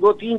2-3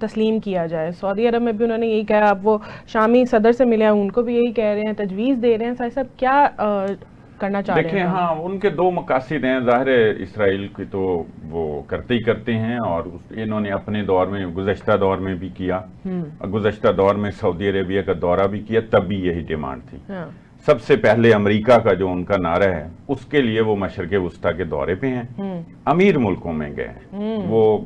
تسلیم کیا جائے. سعودی عرب میں بھی انہوں نے یہی کہا, اب وہ شامی صدر سے ملے ہیں, ان کو بھی یہی کہہ رہے ہیں, تجویز دے رہے ہیں. صاحب صاحب کیا کرنا چاہ رہے ہیں؟ دیکھیں ہاں ان کے دو مقاصد ہیں, ظاہر ہے اسرائیل کی تو وہ کرتے ہی کرتے ہیں, اور انہوں نے اپنے دور میں گزشتہ دور میں بھی کیا, گزشتہ دور میں سعودی عربیہ کا دورہ بھی کیا, تب بھی یہی ڈیمانڈ تھی. سب سے پہلے امریکہ کا جو ان کا نعرہ ہے اس کے لیے وہ مشرق وسطیٰ کے دورے پہ ہیں, امیر ملکوں میں گئے ہیں, وہ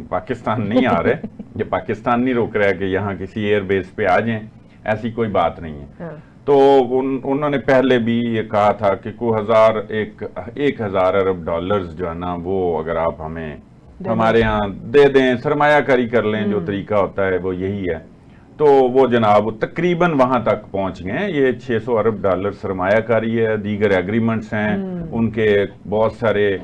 پاکستان نہیں آ رہے, یہ پاکستان نہیں روک رہا ہے کہ یہاں کسی ایئر بیس پہ آ جائیں, ایسی کوئی بات نہیں ہے. تو انہوں نے پہلے بھی یہ کہا تھا کہ کوئی 1,000 ارب ڈالرز جو ہے نا وہ اگر آپ ہمیں ہمارے ہاں دے دیں, سرمایہ کاری کر لیں, جو طریقہ ہوتا ہے وہ یہی ہے. تو وہ جناب تقریباً وہاں تک پہنچ گئے. یہ 600 ارب ڈالر سرمایہ کاری ہے, دیگر ایگریمنٹس ہیں, ان کے بہت سارے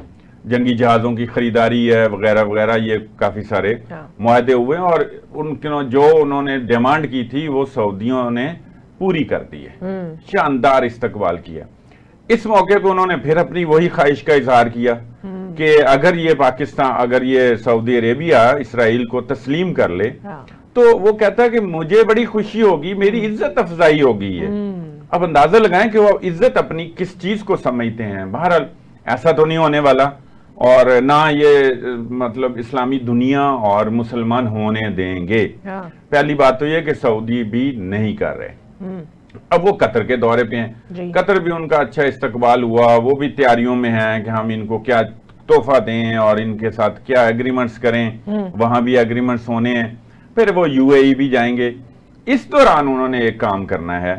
جنگی جہازوں کی خریداری ہے وغیرہ وغیرہ, یہ کافی سارے معاہدے ہوئے ہیں, اور ان کے جو انہوں نے ڈیمانڈ کی تھی وہ سعودیوں نے پوری کر دی ہے, شاندار استقبال کیا. اس موقع پہ انہوں نے پھر اپنی وہی خواہش کا اظہار کیا کہ اگر یہ پاکستان, اگر یہ سعودی عربیہ اسرائیل کو تسلیم کر لے تو وہ کہتا ہے کہ مجھے بڑی خوشی ہوگی, میری عزت افزائی ہوگی. ہے اب اندازہ لگائیں کہ وہ عزت اپنی کس چیز کو سمجھتے ہیں. بہرحال ایسا تو نہیں ہونے والا, اور نہ یہ مطلب اسلامی دنیا اور مسلمان ہونے دیں گے. پہلی بات تو یہ کہ سعودی بھی نہیں کر رہے. اب وہ قطر کے دورے پہ ہیں, قطر بھی ان کا اچھا استقبال ہوا, وہ بھی تیاریوں میں ہیں کہ ہم ان کو کیا تحفہ دیں اور ان کے ساتھ کیا ایگریمنٹس کریں, وہاں بھی ایگریمنٹس ہونے ہیں. پھر وہ UAE بھی جائیں گے. اس دوران انہوں نے ایک کام کرنا ہے,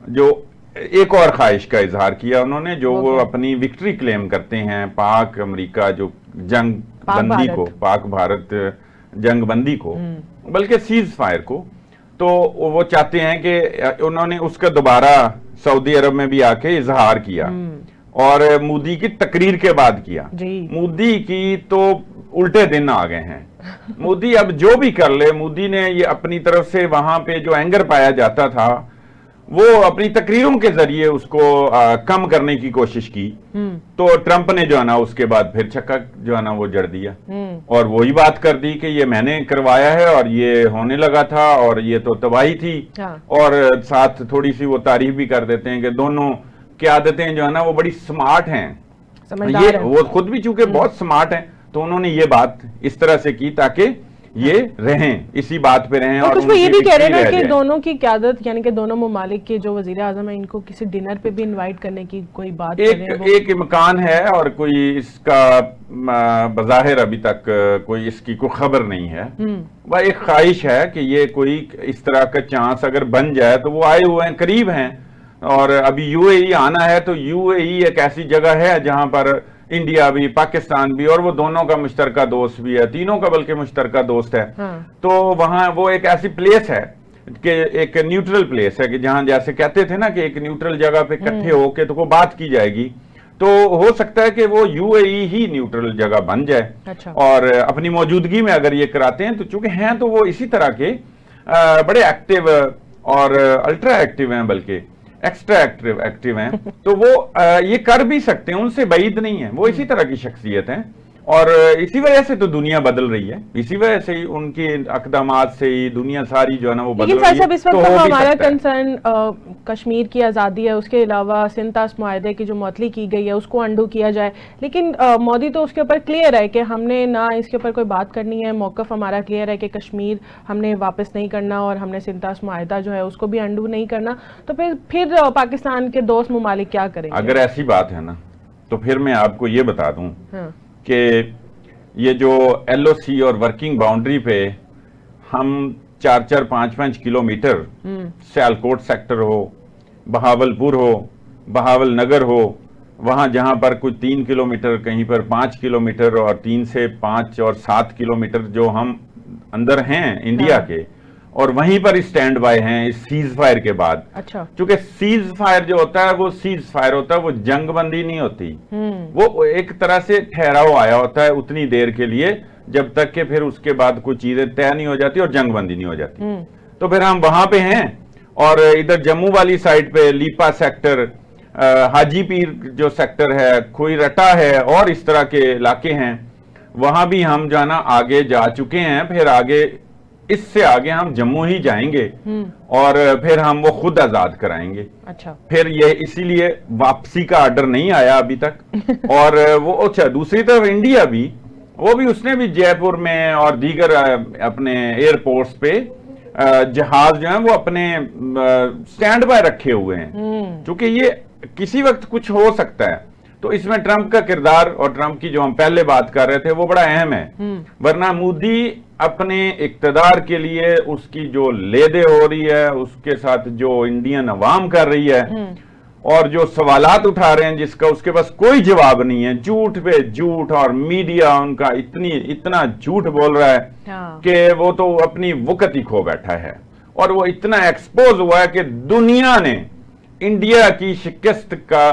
جو ایک اور خواہش کا اظہار کیا انہوں نے, جو وہ اپنی وکٹری کلیم کرتے ہیں پاک امریکہ جو جنگ بندی کو, پاک بھارت جنگ بندی کو, بلکہ سیز فائر کو. تو وہ چاہتے ہیں کہ انہوں نے اس کا دوبارہ سعودی عرب میں بھی آ کے اظہار کیا, اور مودی کی تقریر کے بعد کیا. مودی کی تو الٹے دن آ گئے ہیں. مودی اب جو بھی کر لے, مودی نے یہ اپنی طرف سے وہاں پہ جو اینگر پایا جاتا تھا وہ اپنی تقریروں کے ذریعے اس کو کم کرنے کی کوشش کی. تو ٹرمپ نے جو ہے نا اس کے بعد پھر چھکا جو ہے نا وہ جڑ دیا, اور وہی بات کر دی کہ یہ میں نے کروایا ہے اور یہ ہونے لگا تھا اور یہ تو تباہی تھی. اور ساتھ تھوڑی سی وہ تعریف بھی کر دیتے ہیں کہ دونوں قیادتیں جو ہے نا وہ بڑی سمارٹ ہیں. یہ وہ خود بھی چونکہ بہت سمارٹ ہیں, تو انہوں نے یہ بات اس طرح سے کی تاکہ یہ رہیں, اسی بات پہ رہیں. اور کچھ یہ بھی کہہ رہے ہیں کہ دونوں کی قیادت یعنی کہ دونوں ممالک کے جو وزیر اعظم ہیں ان کو کسی ڈنر پہ بھی انوائٹ کرنے کی کوئی بات ایک امکان ہے, اور کوئی اس کا بظاہر ابھی تک کوئی اس کی کوئی خبر نہیں ہے. وہ ایک خواہش ہے کہ یہ کوئی اس طرح کا چانس اگر بن جائے تو وہ آئے ہوئے ہیں, قریب ہیں, اور ابھی UAE آنا ہے. تو UAE ایک ایسی جگہ ہے جہاں پر انڈیا بھی, پاکستان بھی, اور وہ دونوں کا مشترکہ دوست بھی ہے, تینوں کا بلکہ مشترکہ دوست ہے. تو وہاں وہ ایک ایسی پلیس ہے کہ ایک نیوٹرل پلیس ہے کہ جہاں جیسے کہتے تھے نا کہ ایک نیوٹرل جگہ پہ اکٹھے ہو کے تو وہ بات کی جائے گی. تو ہو سکتا ہے کہ وہ UAE ہی نیوٹرل جگہ بن جائے, اور اپنی موجودگی میں اگر یہ کراتے ہیں. تو چونکہ ہیں تو وہ اسی طرح کے بڑے ایکٹیو اور الٹرا ایکٹیو ہیں, بلکہ ایکسٹرا ایکٹیو ہیں. تو وہ یہ کر بھی سکتے ہیں, ان سے بعید نہیں ہیں, وہ اسی طرح کی شخصیت ہیں. اور اسی وجہ سے تو دنیا بدل رہی ہے, اسی وجہ سے ہی ان کے اقدامات سے ہی دنیا ساری جو ہے نا وہ بدل رہی ہے. لیکن اس وقت ہمارا کنسرن کشمیر کی آزادی ہے, اس کے علاوہ سنتاس معاہدے کی جو معطلی کی گئی ہے اس کو انڈو کیا جائے. لیکن مودی تو اس کے اوپر کلیئر ہے کہ ہم نے نہ اس کے اوپر کوئی بات کرنی ہے, موقف ہمارا کلیئر ہے کہ کشمیر ہم نے واپس نہیں کرنا, اور ہم نے سنتاس معاہدہ جو ہے اس کو بھی انڈو نہیں کرنا. تو پھر پاکستان کے دوست ممالک کیا کریں گے؟ اگر ایسی بات ہے نا تو پھر میں آپ کو یہ بتا دوں کہ یہ جو LOC اور ورکنگ باؤنڈری پہ ہم 4-5 کلومیٹر سیالکوٹ سیکٹر ہو, بہاول پور ہو, بہاول نگر ہو, وہاں جہاں پر کچھ 3 کلومیٹر, کہیں پر 5 کلومیٹر, اور 3 سے 5 اور 7 کلومیٹر جو ہم اندر ہیں انڈیا کے, اور وہیں پر اسٹینڈ بائی ہیں اس سیز فائر کے بعد. چونکہ سیز فائر جو ہوتا ہے وہ سیز فائر ہوتا ہے, وہ جنگ بندی نہیں ہوتی, وہ ایک طرح سے ٹھہراؤ آیا ہوتا ہے اتنی دیر کے لیے جب تک کہ پھر اس کے بعد کوئی چیزیں طے نہیں ہو جاتی اور جنگ بندی نہیں ہو جاتی. تو پھر ہم وہاں پہ ہیں, اور ادھر جموں والی سائڈ پہ لیپا سیکٹر, حاجی پیر جو سیکٹر ہے, کھوئی رٹا ہے, اور اس طرح کے علاقے ہیں, وہاں بھی ہم جانا آگے جا چکے ہیں. پھر آگے اس سے آگے ہم جموں ہی جائیں گے اور پھر ہم وہ خود آزاد کرائیں گے. اچھا پھر یہ اسی لیے واپسی کا آرڈر نہیں آیا ابھی تک. اور وہ اچھا دوسری طرف انڈیا بھی وہ بھی اس نے بھی جے پور میں اور دیگر اپنے ایئرپورٹس پہ جہاز جو ہیں وہ اپنے سٹینڈ بائی رکھے ہوئے ہیں, چونکہ یہ کسی وقت کچھ ہو سکتا ہے. تو اس میں ٹرمپ کا کردار اور ٹرمپ کی جو ہم پہلے بات کر رہے تھے وہ بڑا اہم ہے. ورنہ مودی اپنے اقتدار کے لیے اس کی جو لیدے ہو رہی ہے, اس کے ساتھ جو انڈین عوام کر رہی ہے اور جو سوالات اٹھا رہے ہیں جس کا اس کے پاس کوئی جواب نہیں ہے, جھوٹ پہ جھوٹ, اور میڈیا ان کا اتنا جھوٹ بول رہا ہے کہ وہ تو اپنی وقت ہی کھو بیٹھا ہے. اور وہ اتنا ایکسپوز ہوا ہے کہ دنیا نے انڈیا کی شکست کا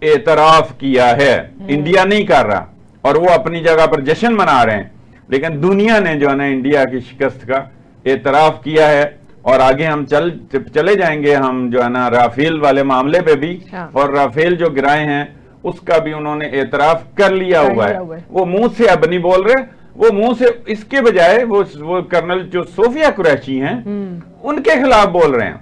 اعتراف کیا ہے. انڈیا نہیں کر رہا اور وہ اپنی جگہ پر جشن منا رہے ہیں, لیکن دنیا نے جو ہے نا انڈیا کی شکست کا اعتراف کیا ہے. اور آگے ہم چلے جائیں گے ہم جو ہے نا رافیل والے معاملے پہ بھی, اور رافیل جو گرائے ہیں اس کا بھی انہوں نے اعتراف کر لیا ہوا ہے. وہ منہ سے اب نہیں بول رہے, وہ منہ سے اس کے بجائے وہ کرنل جو صوفیہ قریشی ہیں ان کے خلاف بول رہے ہیں.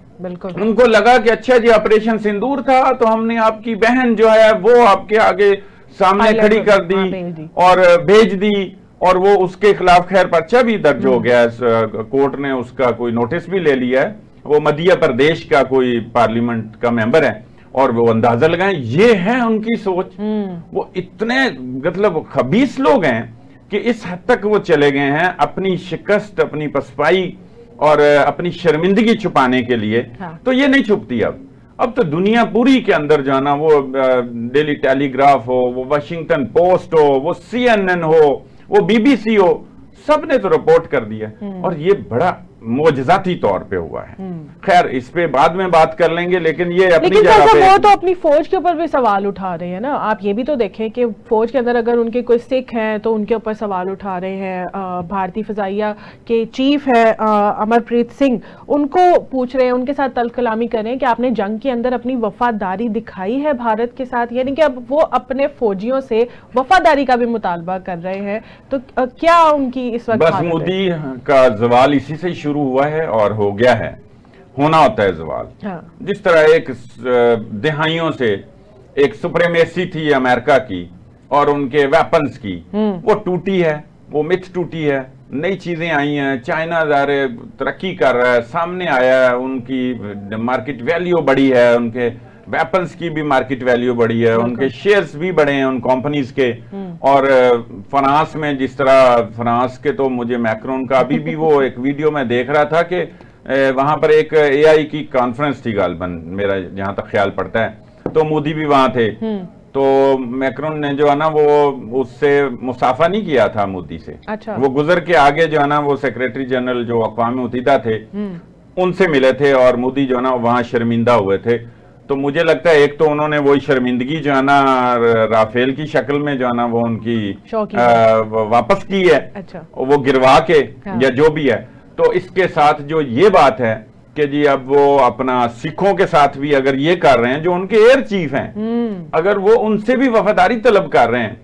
ان کو لگا کہ اچھا جی آپریشن سندور تھا تو ہم نے آپ کی بہن جو ہے وہ آپ کے آگے سامنے کھڑی کر دی اور بھیج دی, اور وہ اس کے خلاف خیر پرچہ بھی درج ہو گیا ہے, کورٹ نے اس کا کوئی نوٹس بھی لے لیا ہے. وہ مدھیہ پردیش کا کوئی پارلیمنٹ کا ممبر ہے, اور وہ اندازہ لگائیں یہ ہے ان کی سوچ. وہ اتنے مطلب خبیث لوگ ہیں کہ اس حد تک وہ چلے گئے ہیں اپنی شکست, اپنی پسپائی اور اپنی شرمندگی چھپانے کے لیے. تو یہ نہیں چھپتی اب تو دنیا پوری کے اندر جو ہے نا وہ ڈیلی ٹیلی گراف ہو, وہ واشنگٹن پوسٹ ہو, وہ CNN ہو, وہ BBC ہو, سب نے تو رپورٹ کر دیا. اور یہ بڑا معجزاتی طور پہ ہوا ہے. خیر اس پہ بعد میں بات کر لیں گے, لیکن یہ اپنی جگہ پہ وہ تو اپنی فوج کے اوپر بھی سوال اٹھا رہے ہیں نا. آپ یہ بھی تو دیکھیں کہ فوج کے اندر اگر ان کے کوئی سکھ ہیں تو ان کے اوپر سوال اٹھا رہے ہیں. بھارتی فضائیہ کے چیف ہے امرپریت سنگھ, ان کو پوچھ رہے ہیں, ان کے ساتھ تلخ کلامی کر رہے ہیں کہ آپ نے جنگ کے اندر اپنی وفاداری دکھائی ہے بھارت کے ساتھ, یعنی کہ اب وہ اپنے فوجیوں سے وفاداری کا بھی مطالبہ کر رہے ہیں. تو کیا ان کی اس وقت بس مودی کا زوال اسی سے شروع ہوا ہے اور ہو گیا ہے, ہونا ہوتا ہے زوال. جس طرح ایک دہائیوں سے ایک سپریمیسی تھی امریکہ کی اور ان کے ویپنز کی, وہ ٹوٹی ہے, وہ مت ٹوٹی ہے. نئی چیزیں آئی ہیں, چائنا ظاہر ترقی کر رہا ہے, سامنے آیا ہے, ان کی مارکیٹ ویلیو بڑی ہے, ان کے ویپنز کی بھی مارکیٹ ویلیو بڑی ہے, ان کے شیئرز بھی بڑے ہیں ان کمپنیز کے. اور فرانس میں جس طرح فرانس کے تو مجھے میکرون کا ابھی بھی وہ ایک ویڈیو میں دیکھ رہا تھا کہ وہاں پر ایک AI کی کانفرنس تھی غالباً, میرا جہاں تک خیال پڑتا ہے, تو مودی بھی وہاں تھے. تو میکرون نے جو ہے نا وہ اس سے مصافحہ نہیں کیا تھا مودی سے. وہ گزر کے آگے جو ہے نا وہ سیکریٹری جنرل جو اقوام متحدہ تھے ان سے ملے تھے, اور مودی جو ہے نا وہاں شرمندہ ہوئے تھے. تو مجھے لگتا ہے ایک تو انہوں نے وہی شرمندگی جو ہے نا رافیل کی شکل میں جو ہے نا وہ ان کی واپس کی ہے, وہ گروا کے یا جو بھی ہے. تو اس کے ساتھ جو یہ بات ہے کہ جی اب وہ اپنا سکھوں کے ساتھ بھی اگر یہ کر رہے ہیں جو ان کے ایئر چیف ہیں, اگر وہ ان سے بھی وفاداری طلب کر رہے ہیں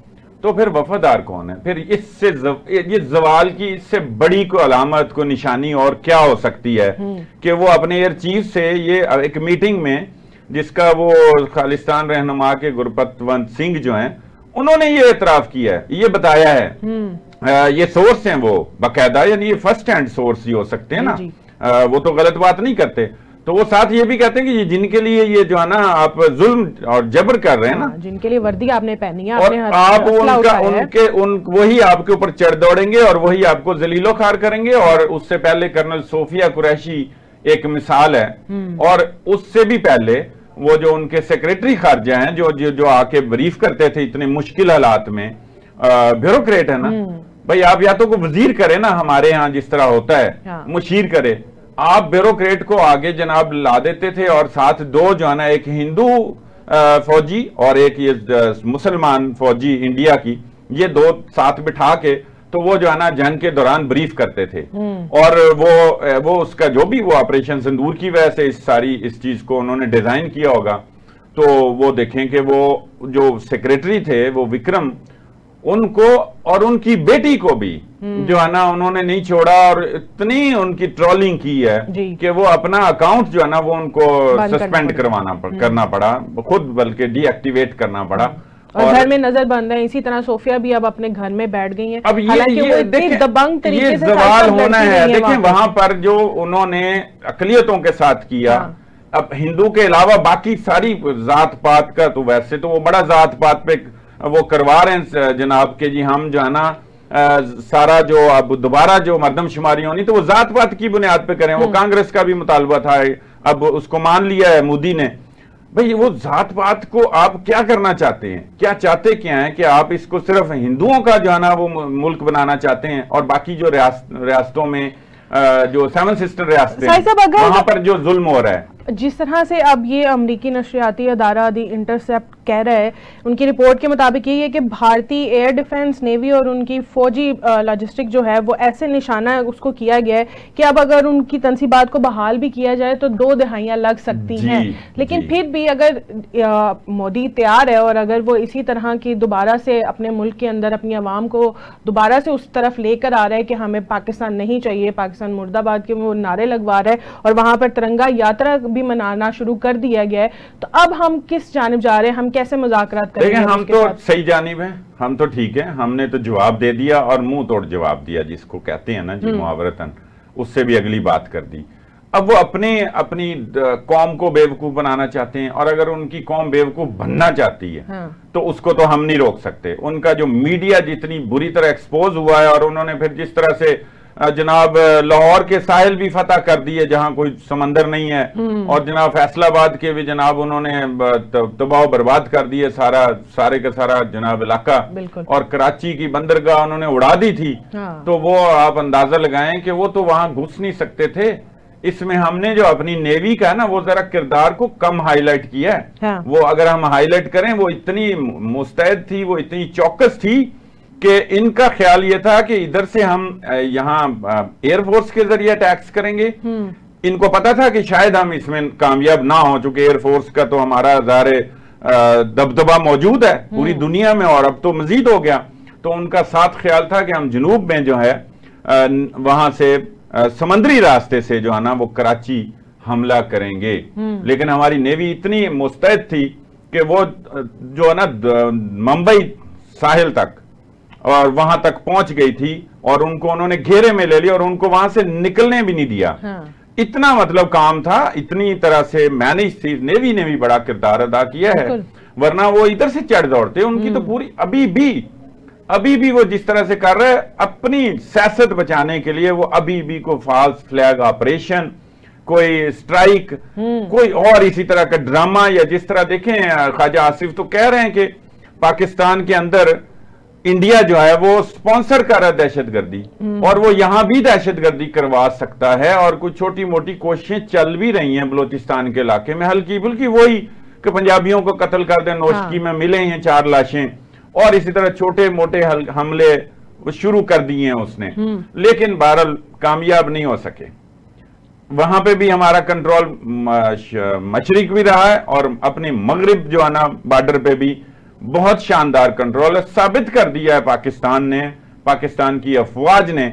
تو پھر وفادار کون ہے؟ پھر اس سے یہ زوال کی اس سے بڑی کوئی علامت, کوئی نشانی اور کیا ہو سکتی ہے کہ وہ اپنے ایئر چیف سے یہ ایک میٹنگ میں, جس کا وہ خالستان رہنما کے گرپت ونت سنگھ جو ہیں انہوں نے یہ اعتراف کیا ہے, یہ بتایا ہے. یہ سورس ہیں وہ باقاعدہ, یعنی یہ فرسٹ ہینڈ سورس ہی ہو سکتے ہیں نا, وہ تو غلط بات نہیں کرتے. تو وہ ساتھ یہ بھی کہتے ہیں کہ جن کے لیے یہ جو ہے نا آپ ظلم اور جبر کر رہے ہیں نا, جن کے لیے وردی آپ نے پہنی ہے, اور آپ وہی آپ کے اوپر چڑھ دوڑیں گے اور وہی آپ کو ذلیل و خوار کریں گے. اور اس سے پہلے کرنل صوفیہ قریشی ایک مثال ہے, اور اس سے بھی پہلے وہ جو ان کے سیکریٹری خارجہ ہیں جو آ کے بریف کرتے تھے اتنے مشکل حالات میں, بیوروکریٹ ہے نا بھائی. آپ یا تو کو وزیر کرے نا, ہمارے ہاں جس طرح ہوتا ہے مشیر کرے, آپ بیوروکریٹ کو آگے جناب لا دیتے تھے, اور ساتھ دو جو ہے نا ایک ہندو فوجی اور ایک یہ مسلمان فوجی انڈیا کی, یہ دو ساتھ بٹھا کے تو وہ جو ہے نا جنگ کے دوران بریف کرتے تھے. اور وہ اس کا جو بھی وہ آپریشن سندور کی وجہ سے اس چیز کو انہوں نے ڈیزائن کیا ہوگا. تو وہ دیکھیں کہ وہ جو سیکریٹری تھے وہ وکرم, ان کو اور ان کی بیٹی کو بھی جو ہے نا انہوں نے نہیں چھوڑا اور اتنی ان کی ٹرولنگ کی ہے کہ وہ اپنا اکاؤنٹ جو ہے نا وہ ان کو سسپینڈ کرنا پڑا خود، بلکہ ڈی ایکٹیویٹ کرنا پڑا، اور گھر میں نظر بند ہے۔ اسی طرح صوفیہ بھی اب اپنے گھر میں بیٹھ گئی ہیں۔ اب یہ زوال ہونا ہے۔ دیکھیں وہاں پر جو انہوں نے اقلیتوں کے ساتھ کیا، اب ہندو کے علاوہ باقی ساری ذات پات کا تو ویسے تو وہ بڑا ذات پات پہ وہ کروا رہے ہیں جناب کہ جی ہم جو ہے نا سارا جو اب دوبارہ جو مردم شماری ہونی تو وہ ذات پات کی بنیاد پہ کریں۔ وہ کانگریس کا بھی مطالبہ تھا، اب اس کو مان لیا ہے مودی نے۔ بھئی وہ ذات پات کو آپ کیا کرنا چاہتے ہیں؟ کیا چاہتے کیا ہیں کہ آپ اس کو صرف ہندوؤں کا جو ہے نا وہ ملک بنانا چاہتے ہیں، اور باقی جو ریاستوں میں جو 7 سسٹر ریاستیں وہاں پر جو ظلم ہو رہا ہے؟ جس طرح سے اب یہ امریکی نشریاتی ادارہ دی انٹرسیپٹ کہہ رہا ہے، ان کی رپورٹ کے مطابق یہ ہے کہ بھارتی ایئر ڈیفنس، نیوی اور ان کی فوجی لاجسٹک جو ہے وہ ایسے نشانہ اس کو کیا گیا ہے کہ اب اگر ان کی تنصیبات کو بحال بھی کیا جائے تو 2 دہائیاں لگ سکتی ہیں۔ لیکن پھر بھی اگر مودی تیار ہے اور اگر وہ اسی طرح کی دوبارہ سے اپنے ملک کے اندر اپنی عوام کو دوبارہ سے اس طرف لے کر آ رہا ہے کہ ہمیں پاکستان نہیں چاہیے، پاکستان مرد آباد کے وہ نعرے لگوا رہا ہے اور وہاں پر ترنگا یاترا بھی منانا شروع کر دیا گیا ہے، تو اب ہم کس جانب جا رہے ہیں؟ ہم کیسے مذاکرات کریں گے؟ دیکھیں ہم تو صحیح جانب ہیں، ہم تو ٹھیک ہیں، ہم نے تو جواب دے دیا اور منہ توڑ جواب دیا جس کو کہتے ہیں نا جی محاورتاً، اس سے بھی اگلی بات کر دی۔ اب وہ اپنی قوم کو بیوقوف بنانا چاہتے ہیں، اور اگر ان کی قوم بیوقوف بننا چاہتی ہے تو اس کو تو ہم نہیں روک سکتے۔ ان کا جو میڈیا جتنی بری طرح ایکسپوز ہوا ہے، اور انہوں نے پھر جس طرح سے جناب لاہور کے ساحل بھی فتح کر دیے جہاں کوئی سمندر نہیں ہے، اور جناب فیصل آباد کے بھی جناب انہوں نے تباہ و برباد کر دیے سارے کا سارا جناب علاقہ، اور کراچی کی بندرگاہ انہوں نے اڑا دی تھی، تو وہ آپ اندازہ لگائیں کہ وہ تو وہاں گھس نہیں سکتے تھے۔ اس میں ہم نے جو اپنی نیوی کا ہے نا وہ ذرا کردار کو کم ہائی لائٹ کیا ہے۔ وہ اگر ہم ہائی لائٹ کریں، وہ اتنی مستعد تھی، وہ اتنی چوکس تھی کہ ان کا خیال یہ تھا کہ ادھر سے ہم یہاں ایئر فورس کے ذریعے اٹیکس کریں گے۔ ان کو پتا تھا کہ شاید ہم اس میں کامیاب نہ ہوں، چونکہ ایئر فورس کا تو ہمارا ظاہر دبدبہ موجود ہے پوری دنیا میں، اور اب تو مزید ہو گیا۔ تو ان کا ساتھ خیال تھا کہ ہم جنوب میں جو ہے وہاں سے سمندری راستے سے جو ہے نا وہ کراچی حملہ کریں گے، لیکن ہماری نیوی اتنی مستعد تھی کہ وہ جو ہے نا ممبئی ساحل تک اور وہاں تک پہنچ گئی تھی، اور ان کو انہوں نے گھیرے میں لے لیا اور ان کو وہاں سے نکلنے بھی نہیں دیا۔ اتنا مطلب کام تھا، اتنی طرح سے مینج تھی، نیوی نے بھی بڑا کردار ادا کیا ہے، ورنہ وہ ادھر سے چڑھ دوڑتے۔ ان کی تو پوری ابھی بھی وہ جس طرح سے کر رہے اپنی سیاست بچانے کے لیے، وہ ابھی بھی کوئی فالس فلیگ آپریشن، کوئی سٹرائک، کوئی اور اسی طرح کا ڈرامہ، یا جس طرح دیکھیں خواجہ آصف تو کہہ رہے ہیں کہ پاکستان کے اندر انڈیا جو ہے وہ سپانسر کر رہا ہے دہشت گردی، اور وہ یہاں بھی دہشت گردی کروا سکتا ہے، اور کچھ چھوٹی موٹی کوششیں چل بھی رہی ہیں بلوچستان کے علاقے میں، ہلکی بلکی وہی کہ پنجابیوں کو قتل کر دیں، نوشکی میں ملے ہیں 4 لاشیں، اور اسی طرح چھوٹے موٹے حملے شروع کر دیے ہیں اس نے، لیکن بہرحال کامیاب نہیں ہو سکے۔ وہاں پہ بھی ہمارا کنٹرول مشرق بھی رہا ہے، اور اپنے مغرب جو ہے نا بارڈر پہ بھی بہت شاندار کنٹرول ہے، ثابت کر دیا ہے پاکستان نے، پاکستان کی افواج نے،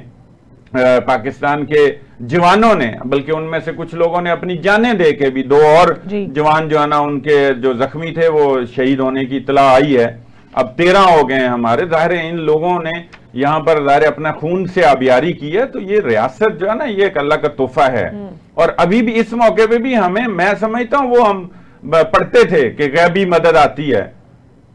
پاکستان کے جوانوں نے، بلکہ ان میں سے کچھ لوگوں نے اپنی جانیں دے کے بھی 2 اور جوان جو ہے نا ان کے جو زخمی تھے وہ شہید ہونے کی اطلاع آئی ہے۔ اب 13 ہو گئے ہیں ہمارے، ظاہر ہے ان لوگوں نے یہاں پر ظاہر اپنا خون سے آبیاری کی ہے، تو یہ ریاست جو ہے نا یہ ایک اللہ کا تحفہ ہے، اور ابھی بھی اس موقع پہ بھی ہمیں، میں سمجھتا ہوں وہ ہم پڑھتے تھے کہ غیبی مدد آتی ہے،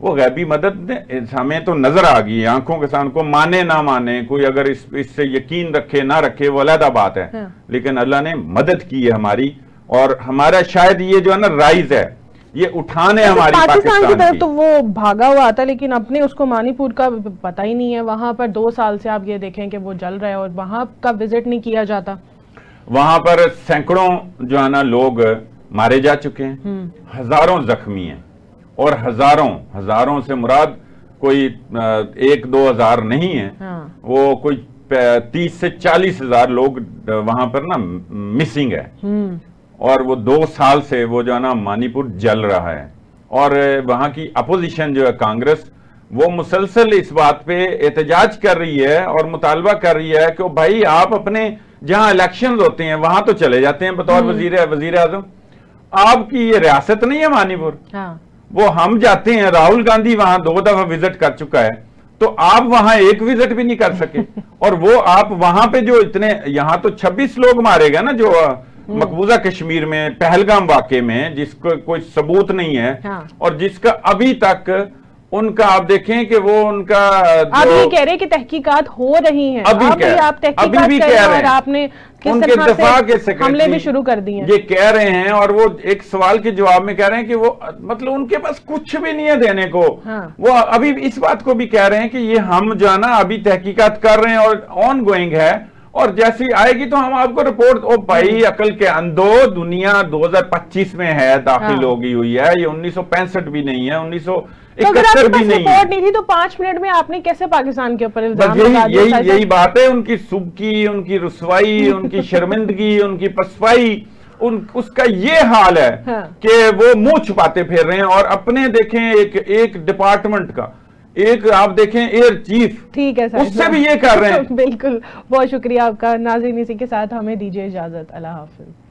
وہ غیبی مدد ہمیں تو نظر آ گئی آنکھوں کے سامنے، کو مانے نہ مانے، کوئی اگر اس سے یقین رکھے نہ رکھے وہ علیحدہ بات ہے، لیکن اللہ نے مدد کی ہے ہماری، اور ہمارا شاید یہ جو ہے نا رائز ہے، یہ اٹھان ہے ہماری پاکستان کی طرف تو وہ بھاگا ہوا آتا، لیکن اپنے اس کو منی پور کا پتہ ہی نہیں ہے، وہاں پر 2 سال سے آپ یہ دیکھیں کہ وہ جل رہا ہے اور وہاں کا وزٹ نہیں کیا جاتا۔ وہاں پر سینکڑوں جو ہے نا لوگ مارے جا چکے ہیں، ہزاروں زخمی ہیں، اور ہزاروں سے مراد کوئی 1-2 ہزار نہیں ہے، وہ کوئی 30 سے 40 ہزار لوگ وہاں پر نا مسنگ ہے، اور وہ 2 سال سے وہ جو ہے نا منی پور جل رہا ہے، اور وہاں کی اپوزیشن جو ہے کانگریس وہ مسلسل اس بات پہ احتجاج کر رہی ہے اور مطالبہ کر رہی ہے کہ بھائی آپ اپنے جہاں الیکشنز ہوتے ہیں وہاں تو چلے جاتے ہیں بطور وزیر اعظم، آپ کی یہ ریاست نہیں ہے منی پور، وہ ہم جاتے ہیں، راہل گاندھی وہاں 2 دفعہ وزٹ کر چکا ہے، تو آپ وہاں ایک وزٹ بھی نہیں کر سکے، اور وہ آپ وہاں پہ جو اتنے، یہاں تو 26 لوگ مارے گئے نا جو مقبوضہ کشمیر میں پہلگام واقعے میں، جس کو کوئی ثبوت نہیں ہے، اور جس کا ابھی تک ان کا آپ دیکھیں کہ وہ ان کا آپ یہ کہہ رہے کہ تحقیقات ہو رہی ہیں، ابھی آپ تحقیقات کر رہے ہیں اور آپ نے ان کے دفاع کے حملے بھی شروع کر دیے ہیں، یہ کہہ رہے ہیں، اور وہ ایک سوال کے جواب میں کہہ رہے ہیں کہ وہ مطلب ان کے پاس کچھ بھی نہیں ہے دینے کو، وہ ابھی اس بات کو بھی کہہ رہے ہیں کہ یہ ہم جو ہے نا ابھی تحقیقات کر رہے ہیں اور آن گوئنگ ہے، اور جیسی آئے گی تو ہم آپ کو رپورٹ، او بھائی عقل کے اندھو، دنیا 2025 میں ہے، داخل ہوگی ہوئی ہے، یہ 1965 بھی نہیں ہے، 1971 بھی نہیں ہے۔ رپورٹ نہیں تھی تو 5 منٹ میں آپ نے کیسے پاکستان کے اوپر الزام لگا دیا؟ یہی بات ہے، ان کی سبکی، ان کی رسوائی، ان کی شرمندگی، ان کی پسپائی، اس کا یہ حال ہے کہ وہ منہ چھپاتے پھر رہے ہیں، اور اپنے دیکھیں ایک ڈپارٹمنٹ کا ایک آپ دیکھیں ایئر چیف، ٹھیک ہے، اس سے بھی یہ کر رہے ہیں۔ بالکل، بہت شکریہ آپ کا۔ ناظرین اسی کے ساتھ ہمیں دیجیے اجازت، اللہ حافظ۔